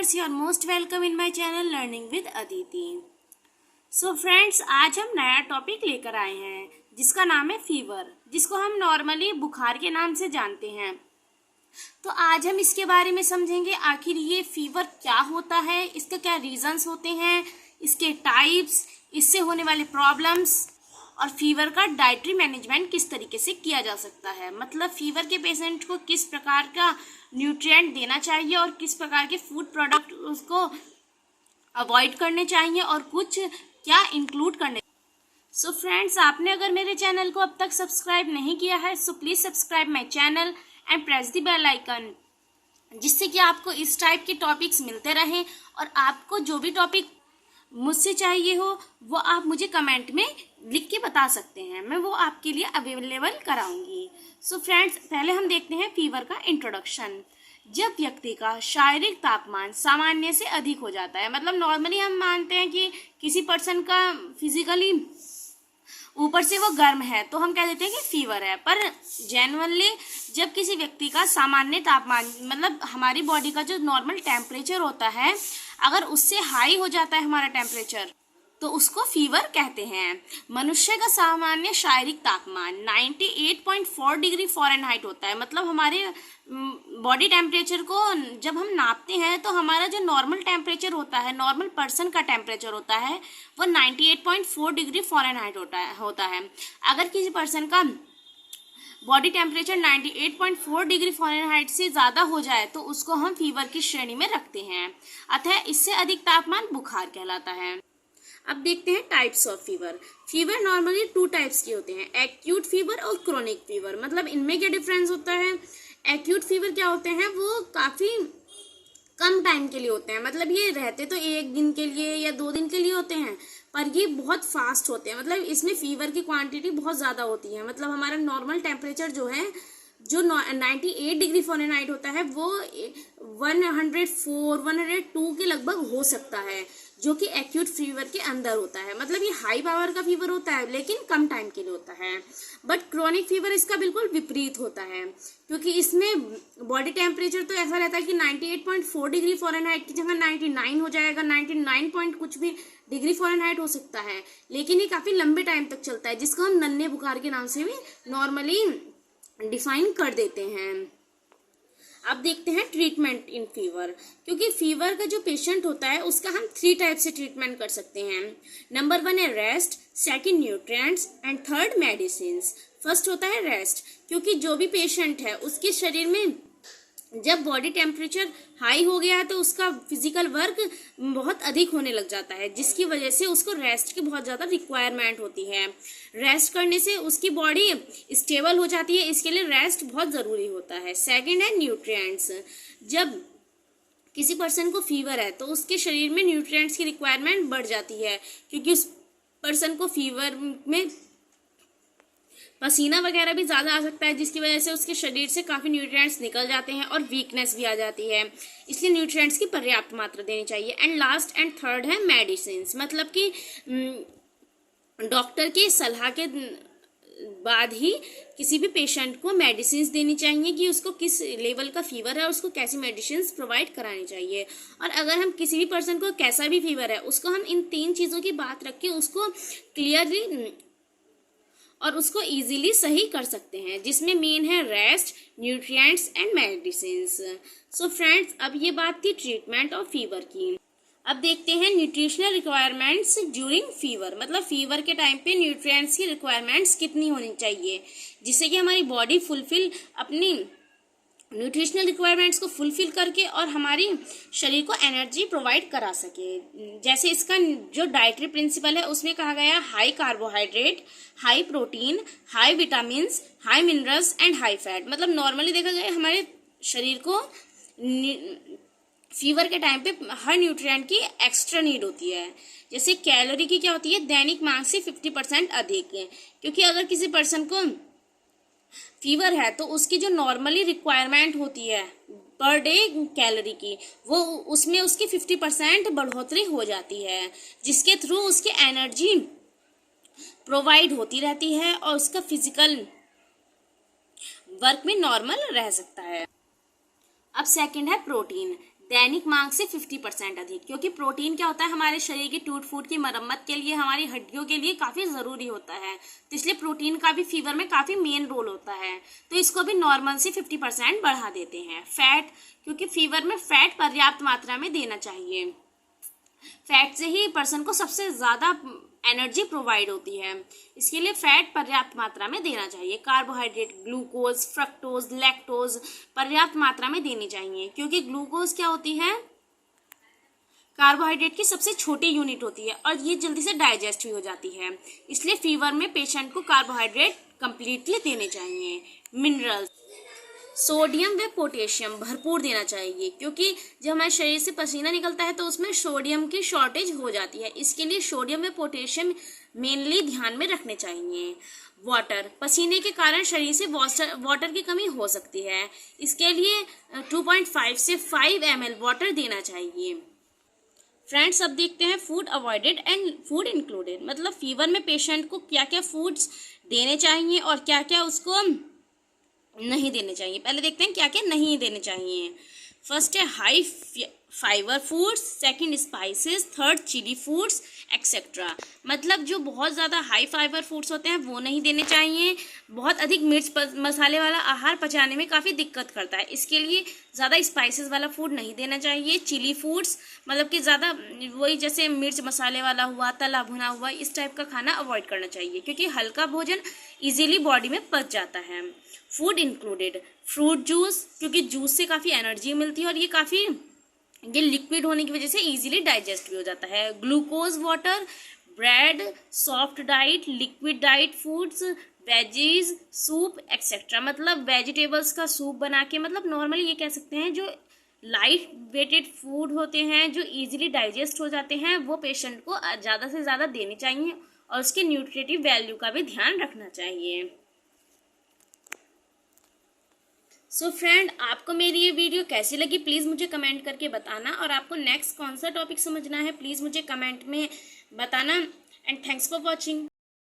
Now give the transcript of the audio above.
viewers, you are most welcome in my channel Learning with Aditi. So friends, आज हम नया topic लेकर आए हैं जिसका नाम है फीवर, जिसको हम नॉर्मली बुखार के नाम से जानते हैं। तो आज हम इसके बारे में समझेंगे आखिर ये फीवर क्या होता है, इसका क्या रीजंस होते हैं, इसके टाइप्स, इससे होने वाले प्रॉब्लम्स और फीवर का डाइटरी मैनेजमेंट किस तरीके से किया जा सकता है। मतलब फीवर के पेशेंट को किस प्रकार का न्यूट्रिएंट देना चाहिए और किस प्रकार के फूड प्रोडक्ट उसको अवॉइड करने चाहिए और कुछ क्या इंक्लूड करने। सो फ्रेंड्स, आपने अगर मेरे चैनल को अब तक सब्सक्राइब नहीं किया है so please subscribe my channel and press the bell icon, जिससे कि आपको इस टाइप के टॉपिक्स मिलते रहें और आपको जो भी टॉपिक मुझसे चाहिए हो वो आप मुझे कमेंट में लिख के बता सकते हैं, मैं वो आपके लिए अवेलेबल कराऊंगी। सो फ्रेंड्स, पहले हम देखते हैं फीवर का इंट्रोडक्शन। जब व्यक्ति का शारीरिक तापमान सामान्य से अधिक हो जाता है, मतलब नॉर्मली हम मानते हैं कि किसी पर्सन का फिजिकली ऊपर से वो गर्म है तो हम कह देते हैं कि फीवर है, पर जेन्युइनली जब किसी व्यक्ति का सामान्य तापमान, मतलब हमारी बॉडी का जो नॉर्मल टेम्परेचर होता है, अगर उससे हाई हो जाता है हमारा टेम्परेचर तो उसको फीवर कहते हैं। मनुष्य का सामान्य शारीरिक तापमान 98.4 डिग्री फ़ारेनहाइट होता है। मतलब हमारे बॉडी टेम्परेचर को जब हम नापते हैं तो हमारा जो नॉर्मल टेम्परेचर होता है, नॉर्मल पर्सन का टेम्परेचर होता है, वो 98.4 डिग्री फ़ारेनहाइट होता है। अगर किसी पर्सन का बॉडी टेम्परेचर 98.4 डिग्री फ़ारेनहाइट से ज़्यादा हो जाए तो उसको हम फीवर की श्रेणी में रखते हैं, अतः इससे अधिक तापमान बुखार कहलाता है। अब देखते हैं types of fever. Fever normally 2 types के होते हैं, एक्यूट फीवर और क्रोनिक फीवर। मतलब इनमें क्या डिफरेंस होता है? एक्यूट फीवर क्या होते हैं, वो काफ़ी कम टाइम के लिए होते हैं, मतलब ये रहते तो 1 दिन के लिए या 2 दिन के लिए होते हैं, पर ये बहुत फास्ट होते हैं। मतलब इसमें फीवर की क्वांटिटी बहुत ज़्यादा होती है। मतलब हमारा नॉर्मल टेम्परेचर जो है, जो 98 डिग्री फ़ारेनहाइट होता है, वो 104, 102 के लगभग हो सकता है, जो कि एक्यूट फीवर के अंदर होता है। मतलब ये हाई पावर का फीवर होता है लेकिन कम टाइम के लिए होता है। बट क्रोनिक फीवर इसका बिल्कुल विपरीत होता है, क्योंकि इसमें बॉडी टेम्परेचर तो ऐसा रहता है कि 98.4 डिग्री फ़ारेनहाइट की जगह 99 हो जाएगा, 99 पॉइंट कुछ भी डिग्री फ़ारेनहाइट हो सकता है, लेकिन ये काफ़ी लंबे टाइम तक चलता है, जिसको हम नन्हे बुखार के नाम से भी नॉर्मली डिफाइन कर देते हैं। अब देखते हैं ट्रीटमेंट इन फीवर, क्योंकि फीवर का जो पेशेंट होता है उसका हम 3 टाइप से ट्रीटमेंट कर सकते हैं। नंबर 1 है rest, second nutrients and third medicines. First होता है रेस्ट, क्योंकि जो भी पेशेंट है उसके शरीर में जब बॉडी टेम्परेचर हाई हो गया है तो उसका फिजिकल वर्क बहुत अधिक होने लग जाता है, जिसकी वजह से उसको रेस्ट की बहुत ज़्यादा रिक्वायरमेंट होती है। रेस्ट करने से उसकी बॉडी स्टेबल हो जाती है, इसके लिए रेस्ट बहुत ज़रूरी होता है। सेकंड है न्यूट्रिएंट्स। जब किसी पर्सन को फीवर है तो उसके शरीर में न्यूट्रिएंट्स की रिक्वायरमेंट बढ़ जाती है, क्योंकि उस पर्सन को फीवर में पसीना वगैरह भी ज़्यादा आ सकता है, जिसकी वजह से उसके शरीर से काफ़ी न्यूट्रिएंट्स निकल जाते हैं और वीकनेस भी आ जाती है, इसलिए न्यूट्रिएंट्स की पर्याप्त मात्रा देनी चाहिए। एंड लास्ट एंड थर्ड है मेडिसिन्स। मतलब कि डॉक्टर के सलाह के बाद ही किसी भी पेशेंट को मेडिसिन्स देनी चाहिए कि उसको किस लेवल का फीवर है, उसको कैसी मेडिसिन्स प्रोवाइड करानी चाहिए। और अगर हम किसी भी पर्सन को कैसा भी फीवर है उसको हम इन 3 चीज़ों की बात रख के उसको क्लियरली और उसको इजीली सही कर सकते हैं, जिसमें मेन है rest, nutrients and medicines. So friends, अब ये बात थी ट्रीटमेंट ऑफ फीवर की। अब देखते हैं न्यूट्रिशनल रिक्वायरमेंट्स ड्यूरिंग फीवर। मतलब फीवर के टाइम पे न्यूट्रिएंट्स की रिक्वायरमेंट्स कितनी होनी चाहिए, जिससे कि हमारी बॉडी फुलफिल अपनी न्यूट्रिशनल रिक्वायरमेंट्स को फुलफिल करके और हमारी शरीर को एनर्जी प्रोवाइड करा सके। जैसे इसका जो डाइटरी प्रिंसिपल है उसमें कहा गया high carbohydrate, high protein, high vitamins, high minerals and high fat. मतलब नॉर्मली देखा गया हमारे शरीर को फीवर के टाइम पे हर न्यूट्रिएंट की एक्स्ट्रा नीड होती है। जैसे कैलोरी की क्या होती है, दैनिक मांग से 50% अधिक है, क्योंकि अगर किसी पर्सन को फीवर है तो उसकी जो नॉर्मली रिक्वायरमेंट होती है पर डे कैलोरी की, वो उसमें उसकी 50% बढ़ोतरी हो जाती है, जिसके थ्रू उसकी एनर्जी प्रोवाइड होती रहती है और उसका फिजिकल वर्क में नॉर्मल रह सकता है। अब सेकंड है प्रोटीन। दैनिक मांग से 50% अधिक, क्योंकि प्रोटीन क्या होता है हमारे शरीर की टूट फूट की मरम्मत के लिए, हमारी हड्डियों के लिए काफ़ी ज़रूरी होता है। तो इसलिए प्रोटीन का भी फीवर में काफ़ी मेन रोल होता है। तो इसको भी नॉर्मल से 50% बढ़ा देते हैं। फैट, क्योंकि फीवर में फैट पर्याप्त मात्रा में देना चाहिए। फैट से ही पर्सन को सबसे ज़्यादा एनर्जी प्रोवाइड होती है, इसके लिए फैट पर्याप्त मात्रा में देना चाहिए। कार्बोहाइड्रेट, ग्लूकोज, फ्रक्टोज, लैक्टोज पर्याप्त मात्रा में देनी चाहिए, क्योंकि ग्लूकोज क्या होती है, कार्बोहाइड्रेट की सबसे छोटी यूनिट होती है और ये जल्दी से डाइजेस्ट भी हो जाती है। इसलिए फीवर में पेशेंट को कार्बोहाइड्रेट कंप्लीटली देने चाहिए। मिनरल्स, सोडियम व पोटेशियम भरपूर देना चाहिए, क्योंकि जब हमारे शरीर से पसीना निकलता है तो उसमें सोडियम की शॉर्टेज हो जाती है। इसके लिए सोडियम व पोटेशियम मेनली ध्यान में रखने चाहिए। वाटर, पसीने के कारण शरीर से वाटर की कमी हो सकती है, इसके लिए 2.5 से 5 ml वाटर देना चाहिए। फ्रेंड्स, अब देखते हैं food avoided and food included, मतलब फीवर में पेशेंट को क्या क्या फूड्स देने चाहिए और क्या क्या उसको नहीं देने चाहिए। पहले देखते हैं क्या क्या नहीं देने चाहिए। फर्स्ट है high fibre foods, second spices, third chilli foods etcetera, मतलब जो बहुत ज़्यादा हाई फाइबर फूड्स होते हैं वो नहीं देने चाहिए। बहुत अधिक मिर्च मसाले वाला आहार पचाने में काफ़ी दिक्कत करता है, इसके लिए ज़्यादा स्पाइसेस वाला फूड नहीं देना चाहिए। चिली फूड्स, मतलब कि ज़्यादा वही जैसे मिर्च मसाले वाला हुआ, तला भुना हुआ, इस टाइप का खाना अवॉइड करना चाहिए, क्योंकि हल्का भोजन ईजिली बॉडी में पच जाता है। फूड इंक्लूडेड फ्रूट जूस, क्योंकि जूस से काफ़ी एनर्जी मिलती है और ये लिक्विड होने की वजह से इजीली डाइजेस्ट भी हो जाता है। Glucose water, bread, soft diet, liquid diet foods, veggies, soup etcetera, मतलब वेजिटेबल्स का सूप बना के, मतलब नॉर्मली ये कह सकते हैं जो लाइट वेटेड फूड होते हैं जो इजीली डाइजेस्ट हो जाते हैं, वो पेशेंट को ज़्यादा से ज़्यादा देने चाहिए और उसके न्यूट्रिटिव वैल्यू का भी ध्यान रखना चाहिए। सो फ्रेंड, आपको मेरी ये वीडियो कैसी लगी प्लीज़ मुझे कमेंट करके बताना, और आपको नेक्स्ट कौन सा टॉपिक समझना है प्लीज़ मुझे कमेंट में बताना। And thanks for watching.